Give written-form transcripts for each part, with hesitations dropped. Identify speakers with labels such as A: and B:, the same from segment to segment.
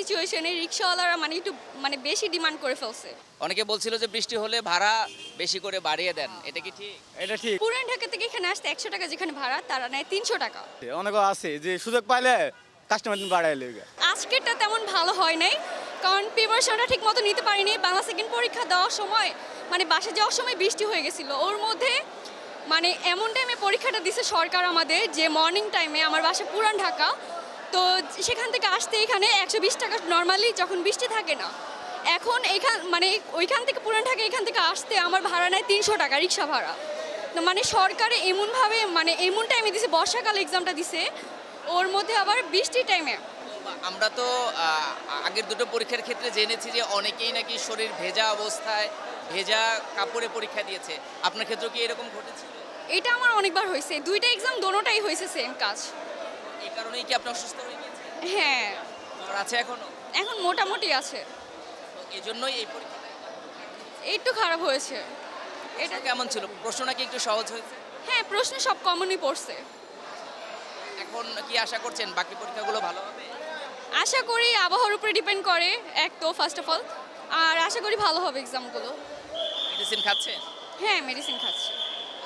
A: সিচুয়েশনে রিক্সাওয়ালারা মানে একটু মানে বেশি ডিমান্ড করে ফেলছে।
B: অনেকে বলছিল যে বৃষ্টি হলে ভাড়া বেশি করে বাড়িয়ে দেন, এটা কি ঠিক?
C: এটা ঠিক।
A: পুরান ঢাকা থেকে এখানে আসতে 100 টাকা যেখানে ভাড়া তারা নেয় 300 টাকা।
C: অনেকে আছে যে সুযোগ পাইলে কাস্টমার বাড়াই লেগে।
A: আজকেরটা তেমন ভালো হয় নাই, কারণ প্রিপারেশনটা ঠিক মতো নিতে পারিনি। বাংলা সেকেন্ড পরীক্ষা দেওয়ার সময় মানে বাসে যাওয়ার সময় বৃষ্টি হয়ে গেছিলো। ওর মধ্যে মানে এমন টাইমে পরীক্ষাটা দিছে সরকার আমাদের, যে মর্নিং টাইমে আমার বাসা পুরান ঢাকা। তো সেখান থেকে আসতে এখানে 120 টাকা নর্মালি যখন বৃষ্টি থাকে না। এখন মানে ওইখান থেকে পুরান ঢাকা এখান থেকে আসতে আমার ভাড়া নেয় 300 টাকা রিক্সা ভাড়া। তো মানে সরকারে এমনভাবে মানে এমন টাইমে দিছে, বর্ষাকাল এক্সামটা দিছে, ওর মধ্যে আবার বৃষ্টির টাইমে।
B: আমরা তো আগের দুটো পরীক্ষার ক্ষেত্রে জেনেছি যে অনেকেই নাকি শরীর ভেজা অবস্থায় ভেজা কাপড়ে পরীক্ষা দিয়েছে। আপনার ক্ষেত্রে কি এরকম ঘটেছিল?
A: এটা আমার অনেকবার হয়েছে, দুইটা এক্সাম দোনোটাই হয়েছে সেম কাজ।
B: এই কারণেই কি আপনি অসুস্থ হয়ে গিয়েছেন?
A: হ্যাঁ,
B: জ্বর আছে এখনো?
A: এখন মোটামুটি আছে।
B: তো এজন্যই এই পরীক্ষাটা
A: একটু খারাপ হয়েছে।
B: এটা কেমন ছিল? প্রশ্ন নাকি একটু সহজ হয়েছে?
A: হ্যাঁ, প্রশ্ন সব কমনই পড়ছে।
B: এখন কি আশা করছেন বাকি পরীক্ষাগুলো ভালো হবে?
A: আশা করি আবহাওয়ার উপরে ডিপেন্ড করে এক তো ফার্স্ট অফ অল, আর আশা করি ভালো হবে এক্সামগুলো।
B: মেডিসিন খাচ্ছেন?
A: হ্যাঁ, মেডিসিন খাচ্ছি।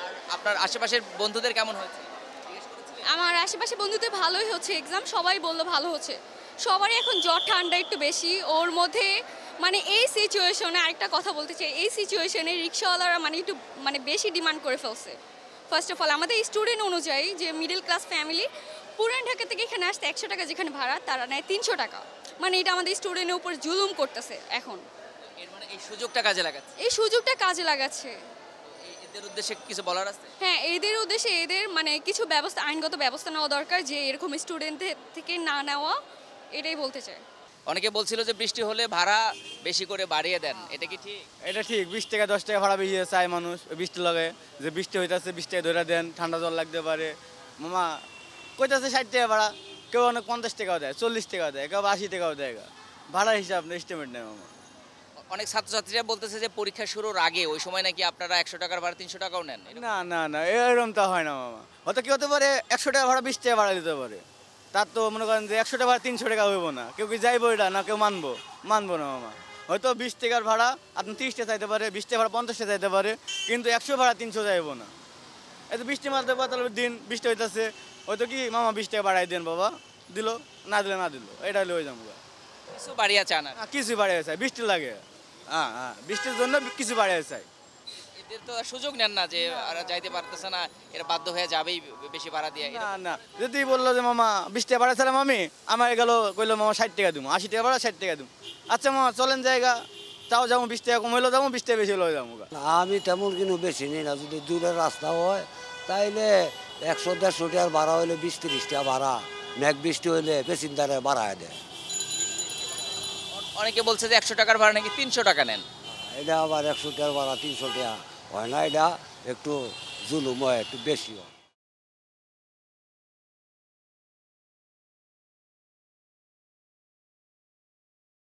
B: আর আপনার আশেপাশের বন্ধুদের কেমন হয়েছে? জিজ্ঞেস করেছিলেন?
A: আমার আশেপাশে বন্ধুদের ভালোই হচ্ছে এক্সাম, সবাই বললো ভালো হচ্ছে। সবারই এখন জ্বর ঠান্ডা একটু বেশি। ওর মধ্যে মানে এই সিচুয়েশনে আরেকটা কথা বলতে চাই, এই সিচুয়েশনে রিক্সাওয়ালারা মানে একটু মানে বেশি ডিমান্ড করে ফেলছে। ফার্স্ট অফ অল আমাদের স্টুডেন্ট অনুযায়ী যে মিডল ক্লাস ফ্যামিলি, পুরান ঢাকা থেকে এখানে আসতে 100 টাকা যেখানে ভাড়া তারা নেয় 300 টাকা। মানে এটা আমাদের স্টুডেন্টের উপর জুলুম করতেছে এখন।
B: এর মানে এই সুযোগটা কাজে লাগাচ্ছে।
A: এই সুযোগটা কাজে লাগাচ্ছে।
B: এদের উদ্দেশ্যে কিছু বলার আছে?
A: হ্যাঁ, এদের উদ্দেশ্যে এদের মানে কিছু ব্যবস্থা, আইনগত ব্যবস্থা নেওয়া দরকার, যে এরকম স্টুডেন্টদের থেকে না নেওয়া, এটাই বলতে চাই।
B: অনেকে বলছিল যে বৃষ্টি হলে ভাড়া বেশি করে বাড়িয়ে দেন, এটা কি ঠিক?
C: এটা ঠিক। 20 টাকা 10 টাকা ভাড়া বেশি চায় মানুষ বৃষ্টি লাগে, যে বৃষ্টি হইতেছে 20 টাকা ধরে দেন, ঠান্ডা জল লাগতে পারে। মামা কইতাছে 60 টাকা ভাড়া, কেউ অনেক 50 টাকাও দেয়, 40 টাকাও দেয়, কেউ 80 টাকাও দেয়। ভাড়ার হিসাব এস্টিমেট নেই মামা।
B: অনেক ছাত্রছাত্রীরা বলতেছে যে পরীক্ষা শুরুর আগে ওই সময় নাকি আপনারা 100 টাকার ভাড়া 300 টাকাও নেন।
C: না না না, এরকম তা হয় না মামা। হয়তো কি হতে পারে 100 টাকা ভাড়া 20 টাকা ভাড়া দিতে পারে, তার তো মনে করেন যে 100 টাকা ভাড়া 300 টাকা হইব না। কেউ কি যাইবো এটা না, কেউ মানবো না মামা। হয়তো 20 টাকার ভাড়া আপনি 30 টাকা চাইতে পারে, 20 টাকা ভাড়া 50 টাকা চাইতে পারে, কিন্তু 100 ভাড়া 300 যাইবো না। এত বৃষ্টি মারতে পারলে দিন বৃষ্টি হইতেছে, হয়তো কি মামা 20 টাকা বাড়াই দেন, বাবা দিল, না দিলে না দিল, এটা হলে হয়ে যাবো।
B: কিছু বাড়িয়ে চান আর?
C: কিছু বাড়িয়ে চাই, বৃষ্টি লাগে। হ্যাঁ হ্যাঁ, বৃষ্টির জন্য কিছু বাড়িয়ে চাই।
B: এদের তো আর সুযোগ নেন না যে আর যাইতে পারতেছে না, এরা বাধ্য হয়ে যাবেই বেশি ভাড়া দিয়ে।
C: না না, যদি বললো যে মামা 20 টাকা ভাড়া ছিলাম আমি, আমার গেল কইলো মামা 60 টাকা দিব, 80 টাকা ভাড়া 60 টাকা দিব। আচ্ছা মামা চলেন জায়গা, তাও যাবো 20 টাকা কম হইলেও যাবো, 20 টাকা বেশি হলেও যাবো।
D: আমি তেমন কিন্তু বেশি নিই না, যদি দূরের রাস্তা হয় তাইলে 100-150 টাকার ভাড়া হইলে 20-30 টাকা ভাড়া, মেঘ বৃষ্টি হইলে পেসেঞ্জারে বাড়ায় দেয়।
B: অনেকে বলছে যে 100 টাকার ভাড়া নাকি 300 টাকা নেন।
D: এটা আবার 100 টাকার ভাড়া 300 টাকা হয় না, এটা একটু জুলুম হয়, একটু বেশি হয়।